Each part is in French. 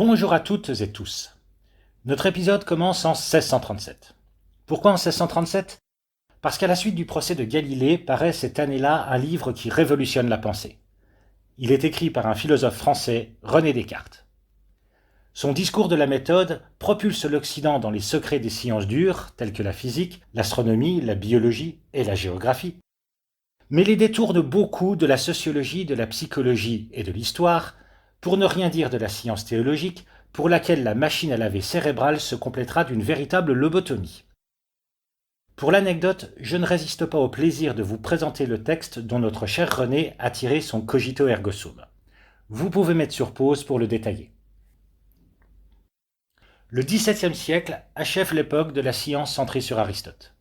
Bonjour à toutes et tous. Notre épisode commence en 1637. Pourquoi en 1637 ? Parce qu'à la suite du procès de Galilée paraît cette année-là un livre qui révolutionne la pensée. Il est écrit par un philosophe français, René Descartes. Son discours de la méthode propulse l'Occident dans les secrets des sciences dures, telles que la physique, l'astronomie, la biologie et la géographie, mais les détourne beaucoup de la sociologie, de la psychologie et de l'histoire, pour ne rien dire de la science théologique, pour laquelle la machine à laver cérébrale se complétera d'une véritable lobotomie. Pour l'anecdote, je ne résiste pas au plaisir de vous présenter le texte dont notre cher René a tiré son cogito ergo sum. Vous pouvez mettre sur pause pour le détailler. Le XVIIe siècle achève l'époque de la science centrée sur Aristote.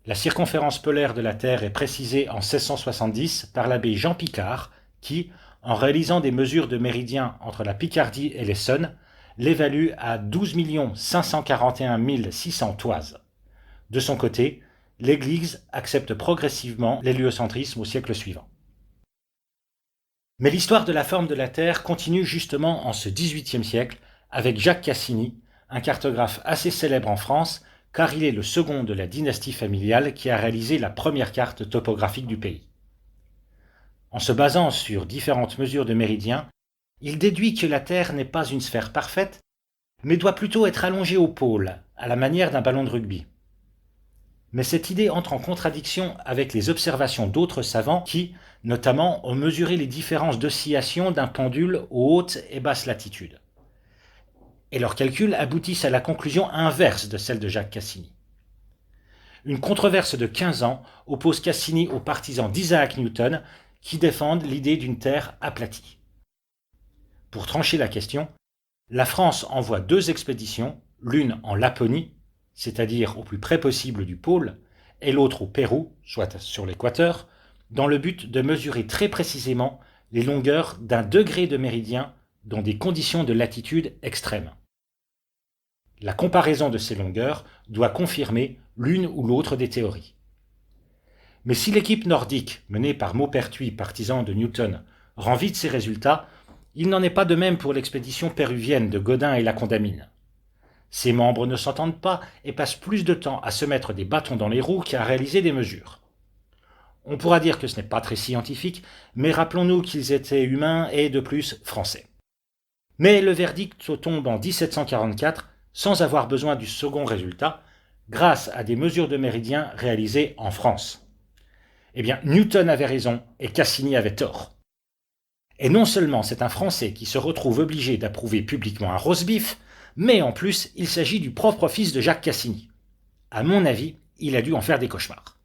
La circonférence polaire de la Terre est précisée en 1670 par l'abbé Jean Picard, qui, en réalisant des mesures de méridien entre la Picardie et l'Essonne, l'évalue à 12 541 600 toises. De son côté, l'Église accepte progressivement l'héliocentrisme au siècle suivant. Mais l'histoire de la forme de la Terre continue justement en ce XVIIIe siècle avec Jacques Cassini, un cartographe assez célèbre en France, car il est le second de la dynastie familiale qui a réalisé la première carte topographique du pays. En se basant sur différentes mesures de méridien, il déduit que la Terre n'est pas une sphère parfaite, mais doit plutôt être allongée au pôle, à la manière d'un ballon de rugby. Mais cette idée entre en contradiction avec les observations d'autres savants qui, notamment, ont mesuré les différences d'oscillation d'un pendule aux hautes et basses latitudes. Et leurs calculs aboutissent à la conclusion inverse de celle de Jacques Cassini. Une controverse de 15 ans oppose Cassini aux partisans d'Isaac Newton qui défendent l'idée d'une Terre aplatie. Pour trancher la question, la France envoie 2 expéditions, l'une en Laponie, c'est-à-dire au plus près possible du pôle, et l'autre au Pérou, soit sur l'équateur, dans le but de mesurer très précisément les longueurs d'un degré de méridien dans des conditions de latitude extrêmes. La comparaison de ces longueurs doit confirmer l'une ou l'autre des théories. Mais si l'équipe nordique, menée par Maupertuis, partisan de Newton, rend vite ses résultats, il n'en est pas de même pour l'expédition péruvienne de Godin et la Condamine. Ses membres ne s'entendent pas et passent plus de temps à se mettre des bâtons dans les roues qu'à réaliser des mesures. On pourra dire que ce n'est pas très scientifique, mais rappelons-nous qu'ils étaient humains et, de plus, français. Mais le verdict tombe en 1744, sans avoir besoin du second résultat, grâce à des mesures de méridien réalisées en France. Eh bien, Newton avait raison et Cassini avait tort. Et non seulement c'est un Français qui se retrouve obligé d'approuver publiquement un roast-beef, mais en plus, il s'agit du propre fils de Jacques Cassini. À mon avis, il a dû en faire des cauchemars.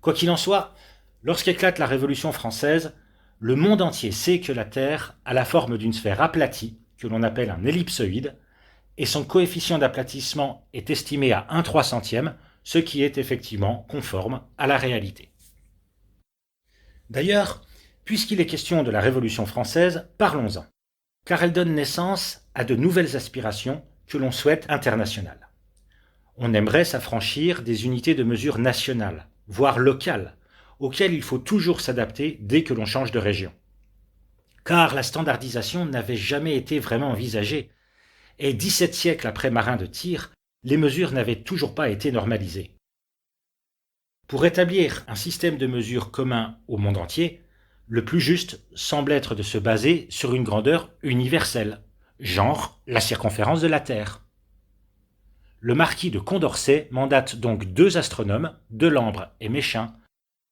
Quoi qu'il en soit, lorsqu'éclate la Révolution française, le monde entier sait que la Terre a la forme d'une sphère aplatie, que l'on appelle un ellipsoïde, et son coefficient d'aplatissement est estimé à 1/300, ce qui est effectivement conforme à la réalité. D'ailleurs, puisqu'il est question de la Révolution française, parlons-en, car elle donne naissance à de nouvelles aspirations que l'on souhaite internationales. On aimerait s'affranchir des unités de mesure nationales, voire locales, auxquelles il faut toujours s'adapter dès que l'on change de région. Car la standardisation n'avait jamais été vraiment envisagée, et 17 siècles après Marin de Tyr, les mesures n'avaient toujours pas été normalisées. Pour établir un système de mesure commun au monde entier, le plus juste semble être de se baser sur une grandeur universelle, genre la circonférence de la Terre. Le marquis de Condorcet mandate donc 2 astronomes, Delambre et Méchain,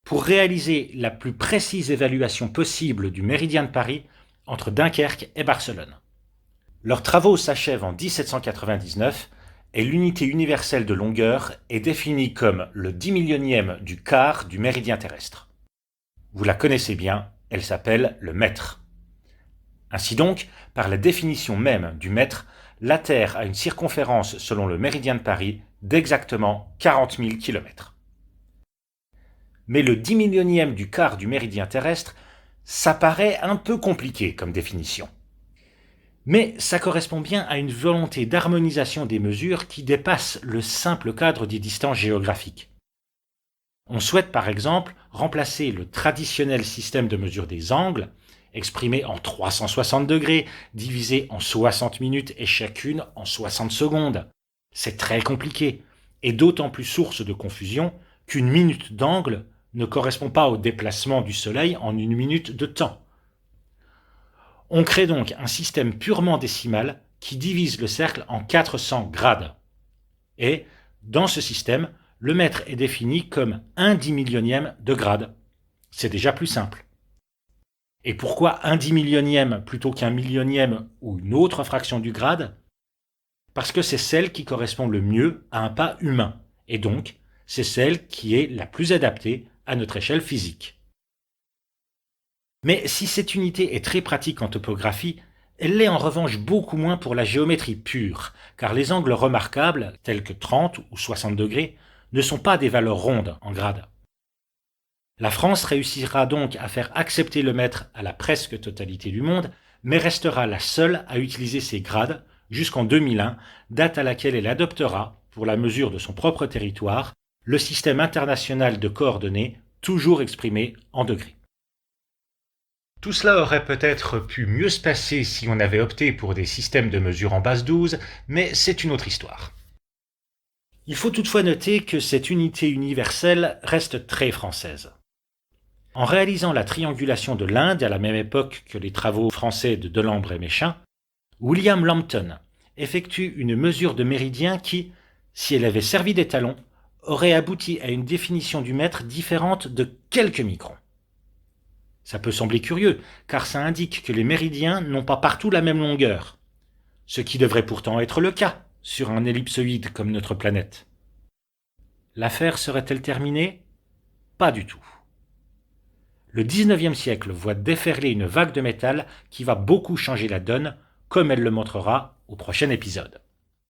pour réaliser la plus précise évaluation possible du méridien de Paris entre Dunkerque et Barcelone. Leurs travaux s'achèvent en 1799 et l'unité universelle de longueur est définie comme le 10 000e du quart du méridien terrestre. Vous la connaissez bien, elle s'appelle le mètre. Ainsi donc, par la définition même du mètre, la Terre a une circonférence selon le méridien de Paris d'exactement 40 000 km. Mais le 10 millionième du quart du méridien terrestre, ça paraît un peu compliqué comme définition. Mais ça correspond bien à une volonté d'harmonisation des mesures qui dépasse le simple cadre des distances géographiques. On souhaite par exemple remplacer le traditionnel système de mesure des angles exprimées en 360 degrés, divisées en 60 minutes et chacune en 60 secondes. C'est très compliqué, et d'autant plus source de confusion qu'une minute d'angle ne correspond pas au déplacement du Soleil en une minute de temps. On crée donc un système purement décimal qui divise le cercle en 400 grades. Et, dans ce système, le mètre est défini comme 1/10 de grade. C'est déjà plus simple. Et pourquoi 1/10 plutôt qu'un millionième ou une autre fraction du grade? Parce que c'est celle qui correspond le mieux à un pas humain, et donc c'est celle qui est la plus adaptée à notre échelle physique. Mais si cette unité est très pratique en topographie, elle l'est en revanche beaucoup moins pour la géométrie pure, car les angles remarquables, tels que 30 ou 60 degrés, ne sont pas des valeurs rondes en grade. La France réussira donc à faire accepter le mètre à la presque totalité du monde, mais restera la seule à utiliser ces grades jusqu'en 2001, date à laquelle elle adoptera, pour la mesure de son propre territoire, le système international de coordonnées, toujours exprimé en degrés. Tout cela aurait peut-être pu mieux se passer si on avait opté pour des systèmes de mesure en base 12, mais c'est une autre histoire. Il faut toutefois noter que cette unité universelle reste très française. En réalisant la triangulation de l'Inde à la même époque que les travaux français de Delambre et Méchain, William Lambton effectue une mesure de méridien qui, si elle avait servi d'étalon, aurait abouti à une définition du mètre différente de quelques microns. Ça peut sembler curieux, car ça indique que les méridiens n'ont pas partout la même longueur, ce qui devrait pourtant être le cas sur un ellipsoïde comme notre planète. L'affaire serait-elle terminée? Pas du tout. Le XIXe siècle voit déferler une vague de métal qui va beaucoup changer la donne, comme elle le montrera au prochain épisode.